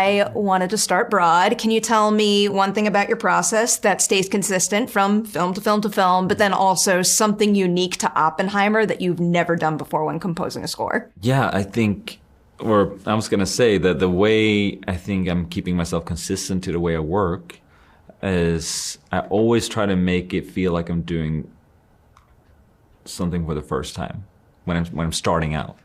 I wanted to start broad. Can you tell me one thing about your process that stays consistent from film to film to film, but then also something unique to Oppenheimer that you've never done before when composing a score? Yeah, I think, or I was gonna say that the way I think I'm keeping myself consistent to the way I work is I always try to make it feel like I'm doing something for the first time when I'm starting out,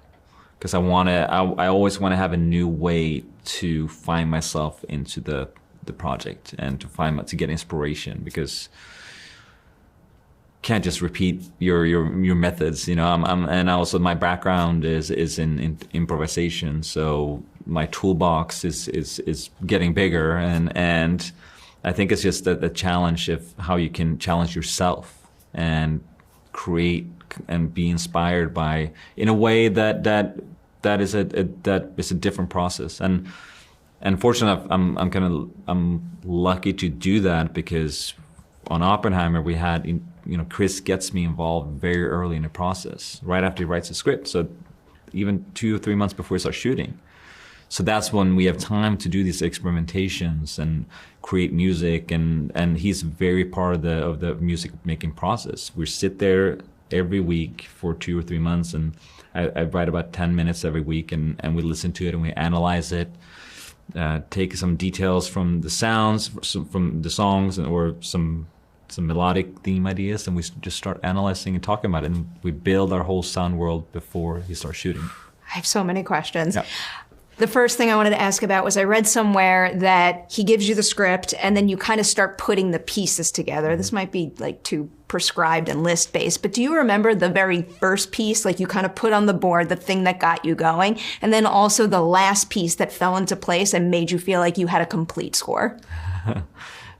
because I always want to have a new way to find myself into the project and to get inspiration, because can't just repeat your methods, you know. And also my background is in improvisation, so my toolbox is getting bigger, and I think it's just the challenge of how you can challenge yourself and create and be inspired by, in a way that is a different process. And fortunately, I'm lucky to do that, because on Oppenheimer we had, Chris gets me involved very early in the process, right after he writes the script. So even 2 or 3 months before we start shooting. So that's when we have time to do these experimentations and create music, and he's very part of the music making process. We sit there every week for 2 or 3 months, and I write about 10 minutes every week, and we listen to it and we analyze it, take some details from the sounds, from the songs, or some melodic theme ideas, and we just start analyzing and talking about it, and we build our whole sound world before he starts shooting. I have so many questions. Yeah. The first thing I wanted to ask about was, I read somewhere that he gives you the script and then you kind of start putting the pieces together. Mm-hmm. This might be like too prescribed and list-based, but do you remember the very first piece, like you kind of put on the board, the thing that got you going, and then also the last piece that fell into place and made you feel like you had a complete score?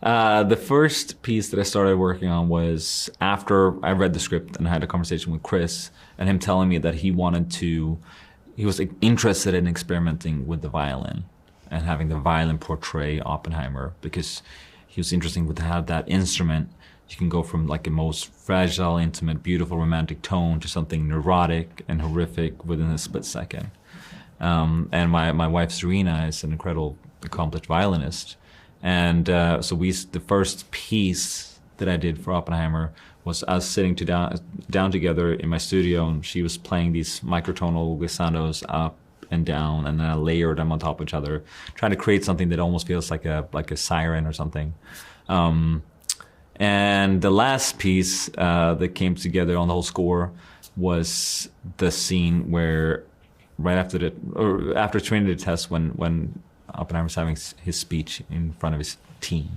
The first piece that I started working on was after I read the script and I had a conversation with Chris, and him telling me that he was interested in experimenting with the violin and having the violin portray Oppenheimer, because he was interested with how that instrument, you can go from like a most fragile, intimate, beautiful, romantic tone to something neurotic and horrific within a split second. And my wife Serena is an incredible, accomplished violinist. And so the first piece that I did for Oppenheimer was us sitting down together in my studio, and she was playing these microtonal glissandos up and down, and then I layered them on top of each other, trying to create something that almost feels like a siren or something. And the last piece that came together on the whole score was the scene where, right after Trinity test, when Oppenheimer's having his speech in front of his team,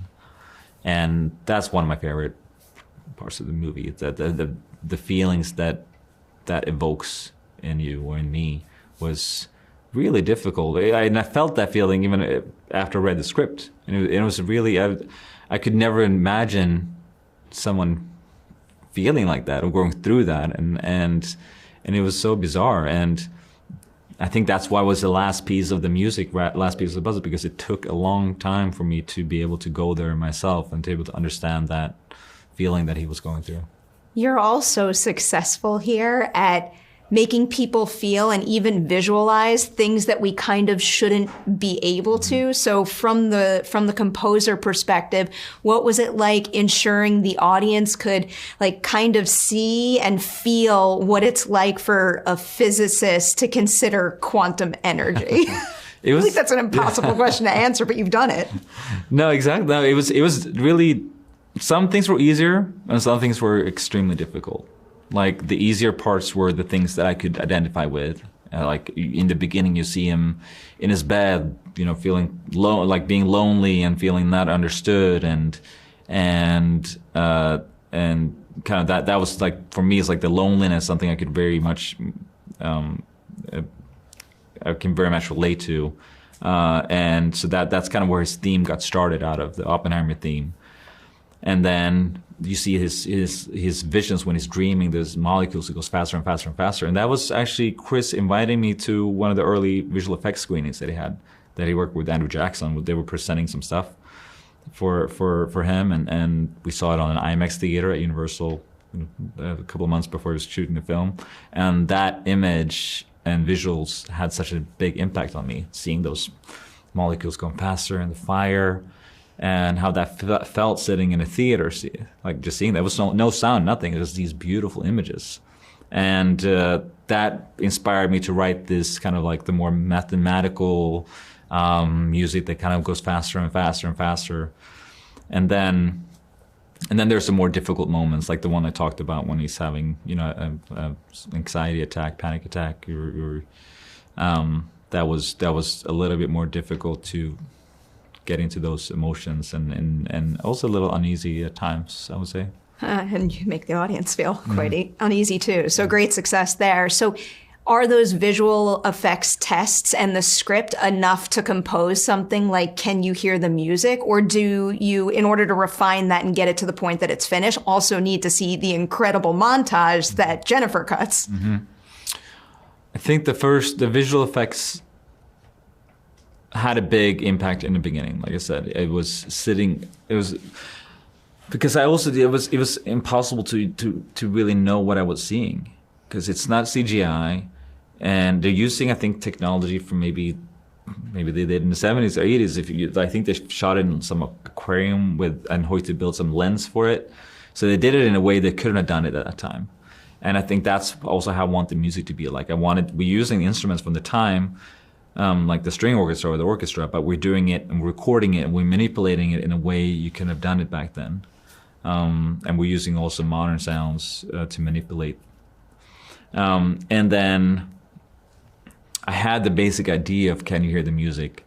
and that's one of my favorite parts of the movie. The feelings that evokes in you or in me was really difficult. And I felt that feeling even after I read the script. And it was really, I could never imagine someone feeling like that or going through that. And it was so bizarre. And I think that's why it was the last piece of the music, last piece of the puzzle, because it took a long time for me to be able to go there myself and to be able to understand that feeling that he was going through. You're also successful here at making people feel and even visualize things that we kind of shouldn't be able to. So from the composer perspective, what was it like ensuring the audience could like kind of see and feel what it's like for a physicist to consider quantum energy? I think that's an impossible question to answer, but you've done it. No, exactly. No, it was really, some things were easier and some things were extremely difficult. Like the easier parts were the things that I could identify with. Like in the beginning, you see him in his bed, feeling like being lonely and feeling not understood, and kind of that was like, for me, it's like the loneliness, something I could very much, I can very much relate to, and so that's kind of where his theme got started, out of the Oppenheimer theme. And then you see his visions when he's dreaming, those molecules, it goes faster and faster and faster. And that was actually Chris inviting me to one of the early visual effects screenings that he worked with Andrew Jackson. They were presenting some stuff for him, and we saw it on an IMAX theater at Universal a couple of months before he was shooting the film. And that image and visuals had such a big impact on me, seeing those molecules going faster in the fire, and how that felt sitting in a theater, like just seeing that. There was no sound, nothing. It was these beautiful images. And that inspired me to write this kind of like the more mathematical music that kind of goes faster and faster and faster. And then there's some more difficult moments, like the one I talked about when he's having, a anxiety attack, panic attack. That was a little bit more difficult to get into those emotions, and also a little uneasy at times, I would say. And you make the audience feel quite uneasy too. So great success there. So are those visual effects tests and the script enough to compose something like Can You Hear the Music? Or do you, in order to refine that and get it to the point that it's finished, also need to see the incredible montage that Jennifer cuts? Mm-hmm. I think the visual effects had a big impact in the beginning. Like I said, it was because it was impossible to really know what I was seeing, because it's not CGI, and they're using, I think, technology from maybe they did in the 70s or 80s. I think they shot it in some aquarium and Hoyte built some lens for it. So they did it in a way they couldn't have done it at that time. And I think that's also how I want the music to be like. We're using the instruments from the time, like the string orchestra or the orchestra, but we're doing it and we're recording it and we're manipulating it in a way you couldn't have done it back then. And we're using also modern sounds to manipulate. And then I had the basic idea of Can You Hear the Music,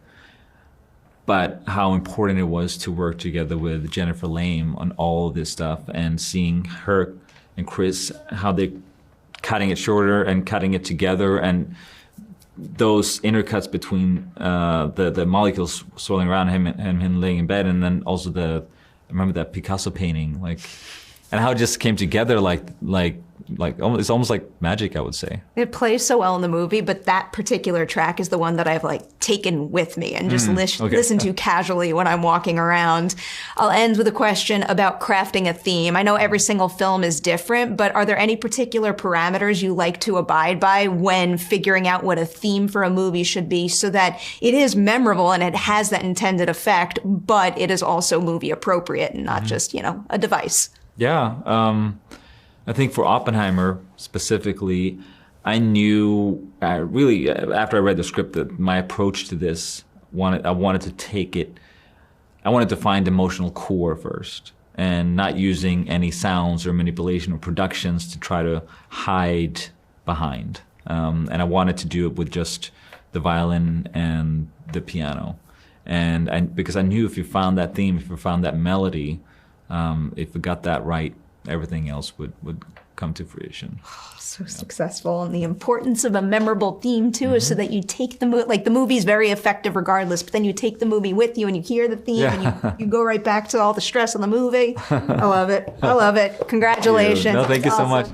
but how important it was to work together with Jennifer Lame on all of this stuff, and seeing her and Chris, how they cutting it shorter and cutting it together, and those intercuts between the molecules swirling around him and him laying in bed, and then also I remember that Picasso painting, and how it just came together like it's almost like magic, I would say. It plays so well in the movie, but that particular track is the one that I've taken with me and just listen to casually when I'm walking around. I'll end with a question about crafting a theme. I know every single film is different, but are there any particular parameters you like to abide by when figuring out what a theme for a movie should be, so that it is memorable and it has that intended effect, but it is also movie appropriate and not just, a device? Yeah. I think for Oppenheimer specifically, I knew really after I read the script that my approach to this, I wanted to find emotional core first, and not using any sounds or manipulation or productions to try to hide behind. And I wanted to do it with just the violin and the piano. Because I knew if you found that theme, if you found that melody, if we got that right, everything else would come to fruition. So successful. And the importance of a memorable theme too is so that you take the the movie's very effective regardless, but then you take the movie with you and you hear the theme and you go right back to all the stress of the movie. I love it. Congratulations. Thank you so much.